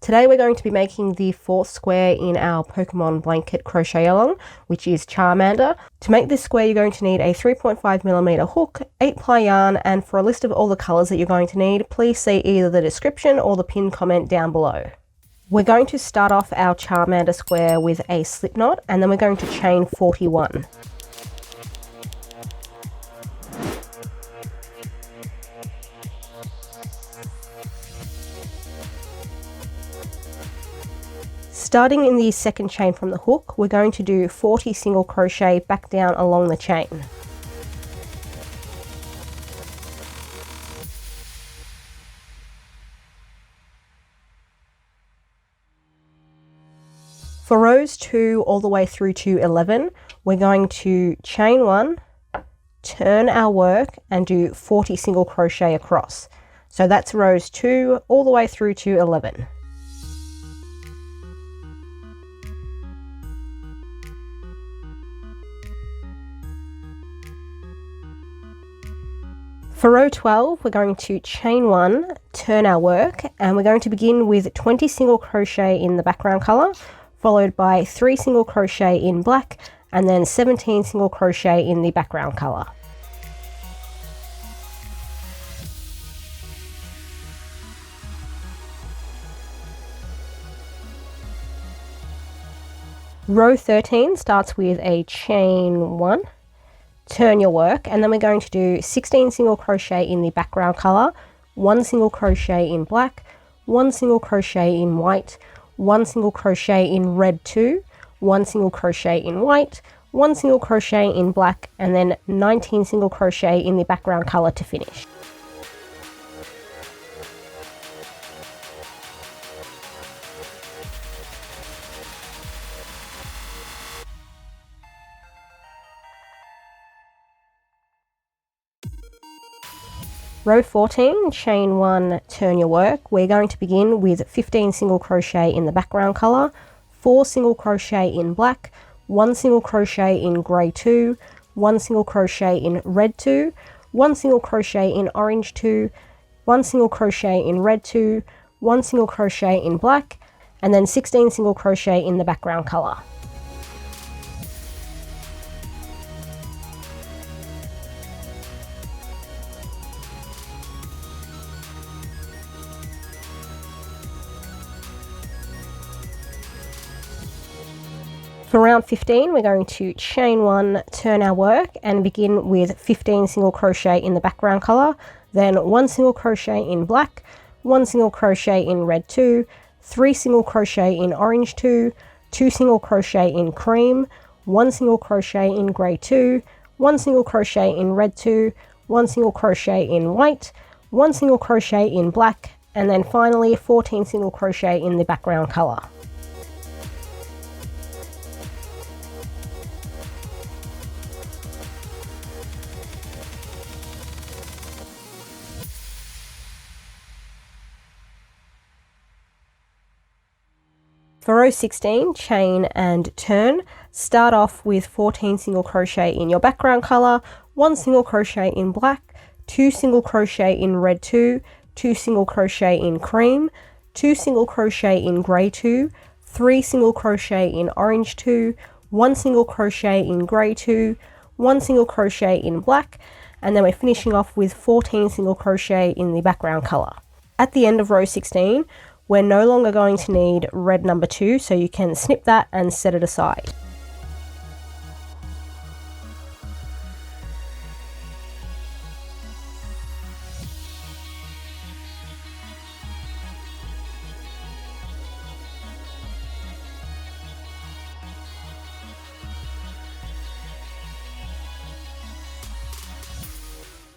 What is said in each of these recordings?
Today we're going to be making the fourth square in our Pokemon blanket crochet along, which is Charmander. To make this square you're going to need a 3.5mm hook, 8-ply yarn, and for a list of all the colours that you're going to need, please see either the description or the pinned comment down below. We're going to start off our Charmander square with a slip knot, and then we're going to chain 41. Starting in the second chain from the hook, we're going to do 40 single crochet back down along the chain. For rows 2 all the way through to 11, we're going to chain 1, turn our work and do 40 single crochet across. So that's rows 2 all the way through to 11. For row 12, we're going to chain 1, turn our work, and we're going to begin with 20 single crochet in the background colour, followed by 3 single crochet in black, and then 17 single crochet in the background colour. Row 13 starts with a chain 1, turn your work, and then we're going to do 16 single crochet in the background colour, 1 single crochet in black, 1 single crochet in white, 1 single crochet in red 2, 1 single crochet in white, 1 single crochet in black, and then 19 single crochet in the background colour to finish. Row 14, chain 1, turn your work. We're going to begin with 15 single crochet in the background colour, 4 single crochet in black, 1 single crochet in grey 2, 1 single crochet in red 2, 1 single crochet in orange 2, 1 single crochet in red 2, 1 single crochet in black, and then 16 single crochet in the background colour. For round 15, we're going to chain 1, turn our work, and begin with 15 single crochet in the background colour, then 1 single crochet in black, 1 single crochet in red 2, 3 single crochet in orange 2, 2 single crochet in cream, 1 single crochet in grey 2, 1 single crochet in red 2, 1 single crochet in white, 1 single crochet in black, and then finally 14 single crochet in the background colour. For row 16, chain and turn. Start off with 14 single crochet in your background colour, 1 single crochet in black, 2 single crochet in red 2, 2 single crochet in cream, 2 single crochet in grey 2, 3 single crochet in orange 2, 1 single crochet in grey 2, 1 single crochet in black, and then we're finishing off with 14 single crochet in the background colour. At the end of row 16, we're no longer going to need red number 2, so you can snip that and set it aside.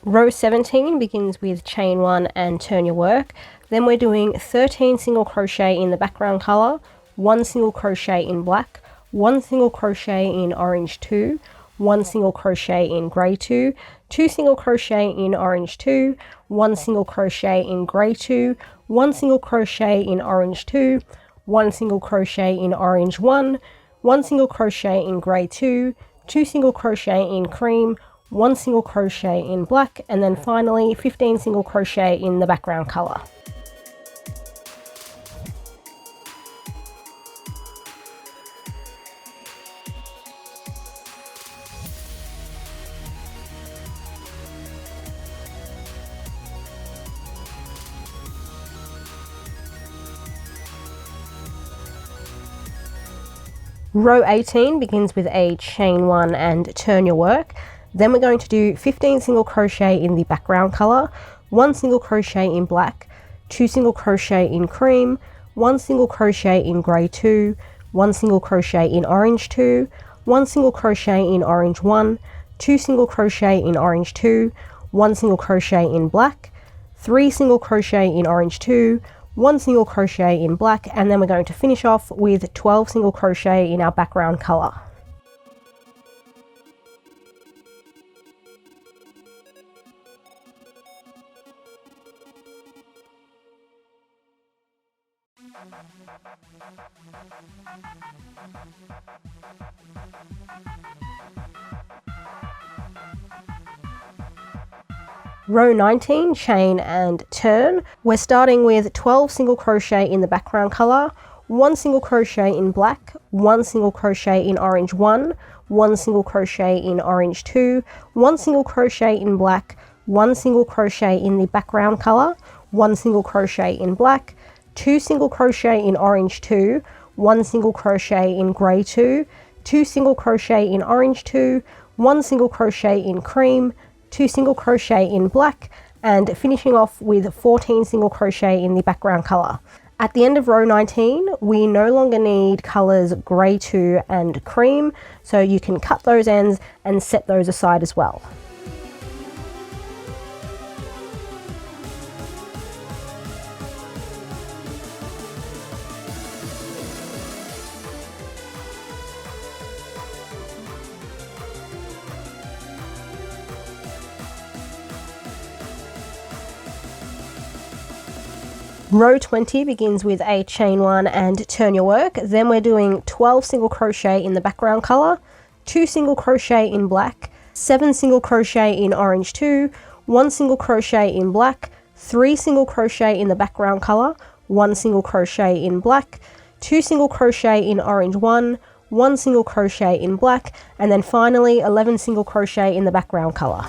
Row 17 begins with chain 1 and turn your work. Then we're doing 13 single crochet in the background colour, 1 single crochet in black, 1 single crochet in orange 2, 1 single crochet in grey 2, 2 single crochet in orange 2, 1 single crochet in grey 2, 1 single crochet in orange 2, 1 single crochet in orange 1, 1 single crochet in grey 2, 2 single crochet in cream, 1 single crochet in black, and then finally 15 single crochet in the background colour. Row 18 begins with a chain 1 and turn your work. Then we're going to do 15 single crochet in the background color, 1 single crochet in black, 2 single crochet in cream, 1 single crochet in grey 2, 1 single crochet in orange 2, 1 single crochet in orange 1, 2 single crochet in orange 2, 1 single crochet in black, 3 single crochet in orange 2, 1 single crochet in black, and then we're going to finish off with 12 single crochet in our background color. Row 19, chain and turn. We're starting with 12 single crochet in the background color, 1 single crochet in black, 1 single crochet in orange 1, 1 single crochet in orange 2, 1 single crochet in black, 1 single crochet in the background color, 1 single crochet in black, 2 single crochet in orange 2, 1 single crochet in grey 2, 2 single crochet in orange 2, 1 single crochet in cream, 2 single crochet in black, and finishing off with 14 single crochet in the background color. At the end of row 19, we no longer need colors grey 2 and cream, so you can cut those ends and set those aside as well. Row 20 begins with a chain 1 and turn your work. Then we're doing 12 single crochet in the background color, 2 single crochet in black, 7 single crochet in orange 2, 1 single crochet in black, 3 single crochet in the background color, 1 single crochet in black, 2 single crochet in orange 1, 1 single crochet in black, and then finally 11 single crochet in the background color.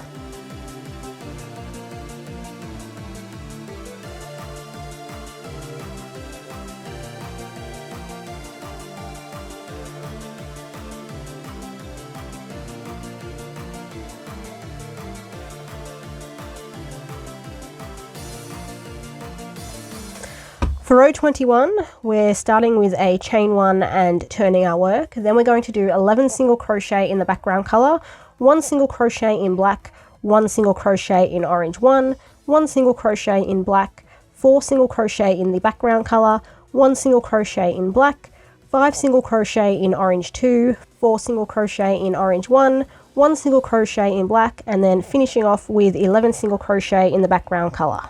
For row 21, we're starting with a chain 1 and turning our work. Then we're going to do 11 single crochet in the background color, 1 single crochet in black, 1 single crochet in orange 1, 1 single crochet in black, 4 single crochet in the background color, 1 single crochet in black, 5 single crochet in orange 2, 4 single crochet in orange 1, 1 single crochet in black, and then finishing off with 11 single crochet in the background color.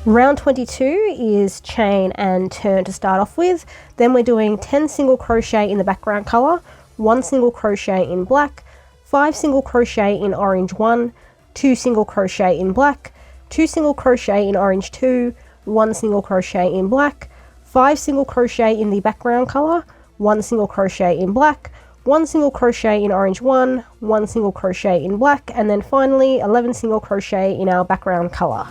Round 22 is chain and turn to start off with. Then we're doing 10 single crochet in the background color, 1 single crochet in black, 5 single crochet in orange 1, 2 single crochet in black, 2 single crochet in orange 2, 1 single crochet in black, 5 single crochet in the background color, 1 single crochet in black, 1 single crochet in orange 1, 1 single crochet in black, and then finally 11 single crochet in our background color.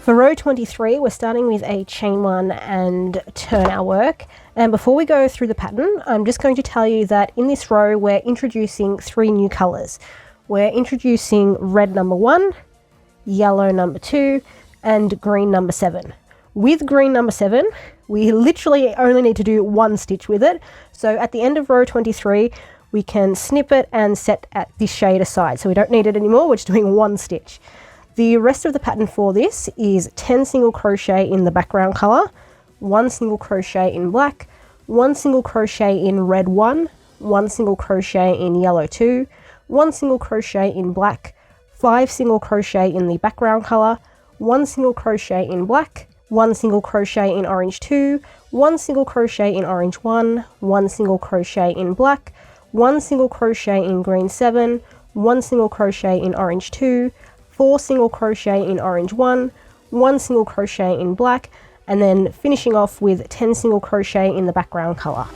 For row 23, we're starting with a chain 1 and turn our work. And before we go through the pattern, I'm just going to tell you that in this row, we're introducing 3 new colors. We're introducing red number 1, yellow number 2, and green number 7. With green number 7, we literally only need to do 1 stitch with it. So at the end of row 23, we can snip it and set at this shade aside. So we don't need it anymore, we're just doing 1 stitch. The rest of the pattern for this is 10 single crochet in the background color, 1 single crochet in black, 1 single crochet in red 1, 1 single crochet in yellow 2, 1 single crochet in black, 5 single crochet in the background color, 1 single crochet in black, 1 single crochet in orange 2, 1 single crochet in orange 1, 1 single crochet in black, 1 single crochet in green 7, 1 single crochet in orange 2, 4 single crochet in orange 1, 1 single crochet in black, and then finishing off with 10 single crochet in the background color.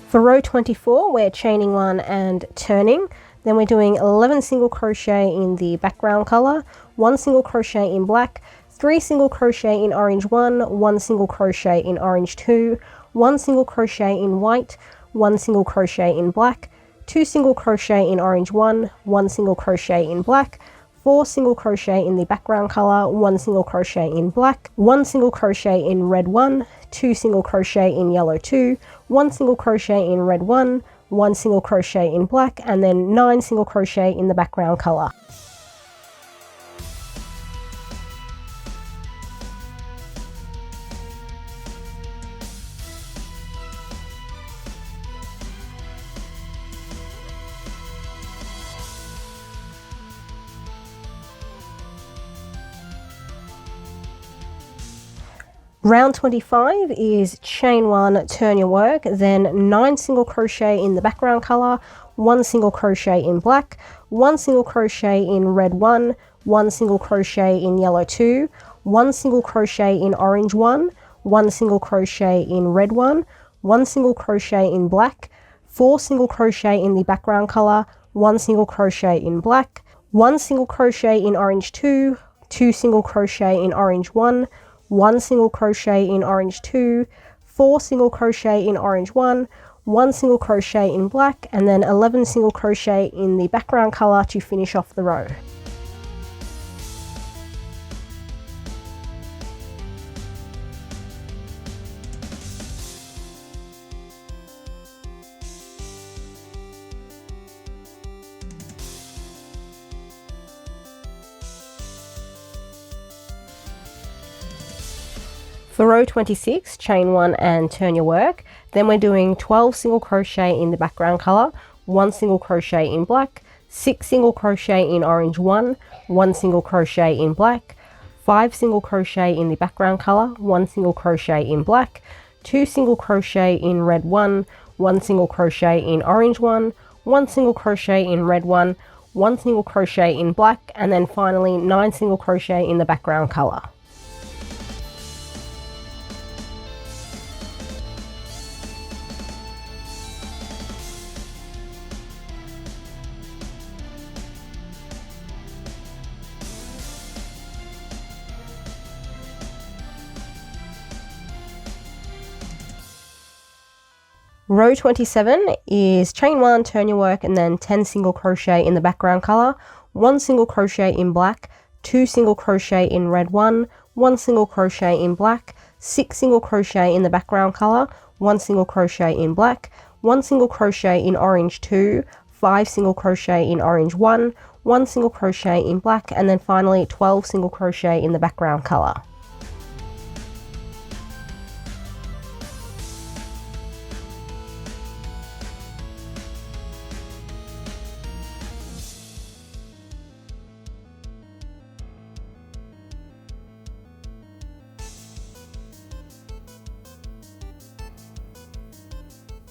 For row 24, we're chaining 1 and turning. Then we're doing 11 single crochet in the background color, 1 single crochet in black, 3 single crochet in orange 1, 1 single crochet in orange 2, 1 single crochet in white, 1 single crochet in black, 2 single crochet in orange 1, 1 single crochet in black, 4 single crochet in the background color, 1 single crochet in black, 1 single crochet in red 1, 2 single crochet in yellow 2, 1 single crochet in red 1, 1 single crochet in black, and then 9 single crochet in the background color. Round 25 is chain 1, turn your work, then 9 single crochet in the background color, 1 single crochet in black, 1 single crochet in red 1, 1 single crochet in yellow 2, 1 single crochet in orange 1, 1 single crochet in red 1, 1 single crochet in black, 4 single crochet in the background color, 1 single crochet in black, 1 single crochet in orange 2, 2 single crochet in orange 1, 1 single crochet in orange 2, 4 single crochet in orange 1, 1 single crochet in black, and then 11 single crochet in the background color to finish off the row. For row 26, chain 1 and turn your work. Then we're doing 12 single crochet in the background color, 1 single crochet in black, 6 single crochet in orange 1, 1 single crochet in black, 5 single crochet in the background color, 1 single crochet in black, 2 single crochet in red 1, 1 single crochet in orange 1, 1 single crochet in red 1, 1 single crochet in black, and then finally 9 single crochet in the background color. Row 27 is chain 1, turn your work, and then 10 single crochet in the background color, 1 single crochet in black, 2 single crochet in red 1, 1 single crochet in black, 6 single crochet in the background color, 1 single crochet in black, 1 single crochet in orange 2, 5 single crochet in orange 1, 1 single crochet in black, and then finally 12 single crochet in the background color.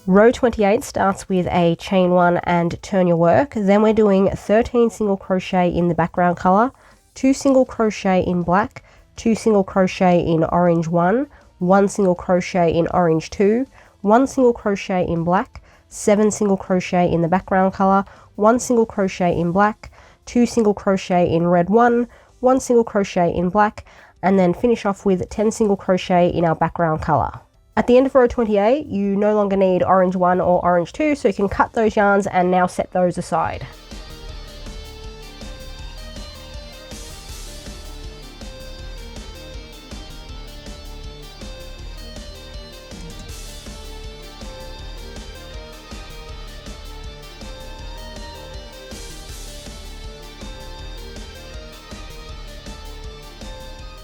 Row 28 starts with a chain 1 and turn your work. Then we're doing 13 single crochet in the background color, 2 single crochet in black, 2 single crochet in orange 1, 1 single crochet in orange 2, 1 single crochet in black, 7 single crochet in the background color, 1 single crochet in black, 2 single crochet in red 1, 1 single crochet in black, and then finish off with 10 single crochet in our background color. At the end of row 28, you no longer need orange 1 or orange 2, so you can cut those yarns and now set those aside.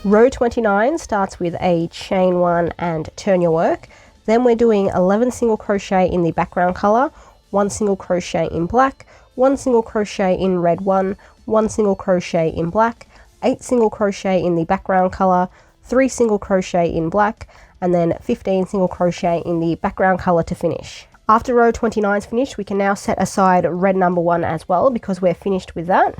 Row 29 starts with a chain 1 and turn your work. Then we're doing 11 single crochet in the background color, 1 single crochet in black, 1 single crochet in red 1, 1 single crochet in black, 8 single crochet in the background color, 3 single crochet in black, and then 15 single crochet in the background color to finish. After row 29 is finished, we can now set aside red number 1 as well because we're finished with that.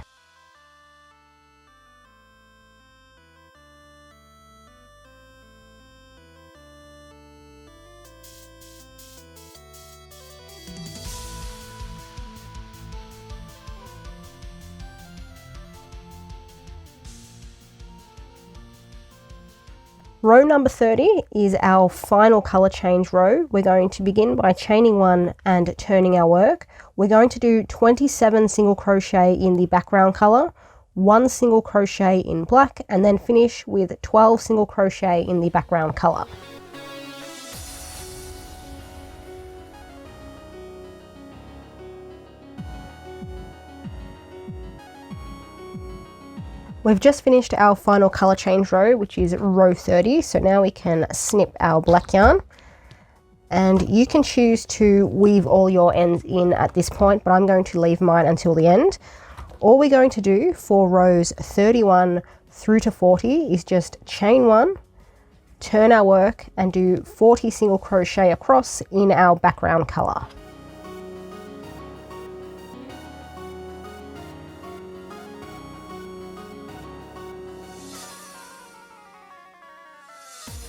Row number 30 is our final color change row. We're going to begin by chaining 1 and turning our work. We're going to do 27 single crochet in the background color, 1 single crochet in black, and then finish with 12 single crochet in the background color. We've just finished our final color change row, which is row 30. So now we can snip our black yarn, and you can choose to weave all your ends in at this point, but I'm going to leave mine until the end. All we're going to do for rows 31 through to 40 is just chain 1, turn our work, and do 40 single crochet across in our background color.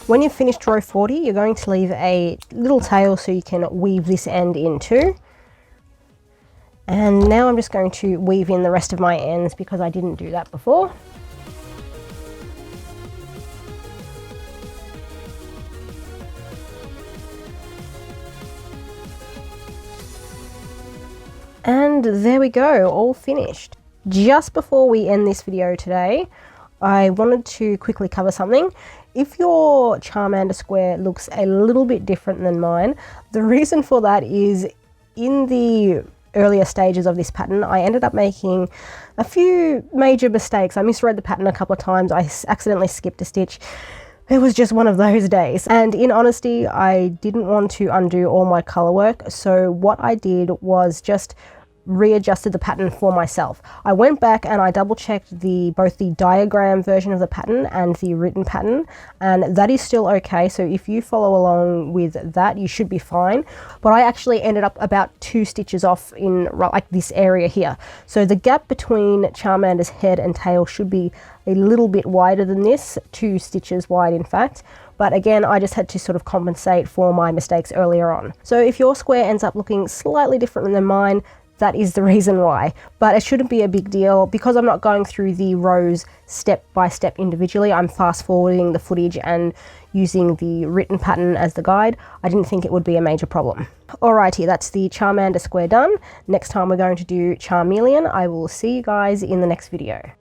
When you've finished row 40, you're going to leave a little tail so you can weave this end in too. And now I'm just going to weave in the rest of my ends because I didn't do that before. And there we go, all finished. Just before we end this video today, I wanted to quickly cover something. If your Charmander square looks a little bit different than mine, the reason for that is in the earlier stages of this pattern, I ended up making a few major mistakes. I misread the pattern a couple of times. I accidentally skipped a stitch. It was just one of those days. And in honesty, I didn't want to undo all my color work. So what I did was just readjusted the pattern for myself. I went back and I double checked both the diagram version of the pattern and the written pattern, and that is still okay. So if you follow along with that, you should be fine. But I actually ended up about 2 stitches off in like this area here. So the gap between Charmander's head and tail should be a little bit wider than this, 2 stitches wide in fact. But again, I just had to sort of compensate for my mistakes earlier on. So if your square ends up looking slightly different than mine, that is the reason why. But it shouldn't be a big deal because I'm not going through the rows step by step individually. I'm fast forwarding the footage and using the written pattern as the guide. I didn't think it would be a major problem. Alrighty, that's the Charmander square done. Next time we're going to do Charmeleon. I will see you guys in the next video.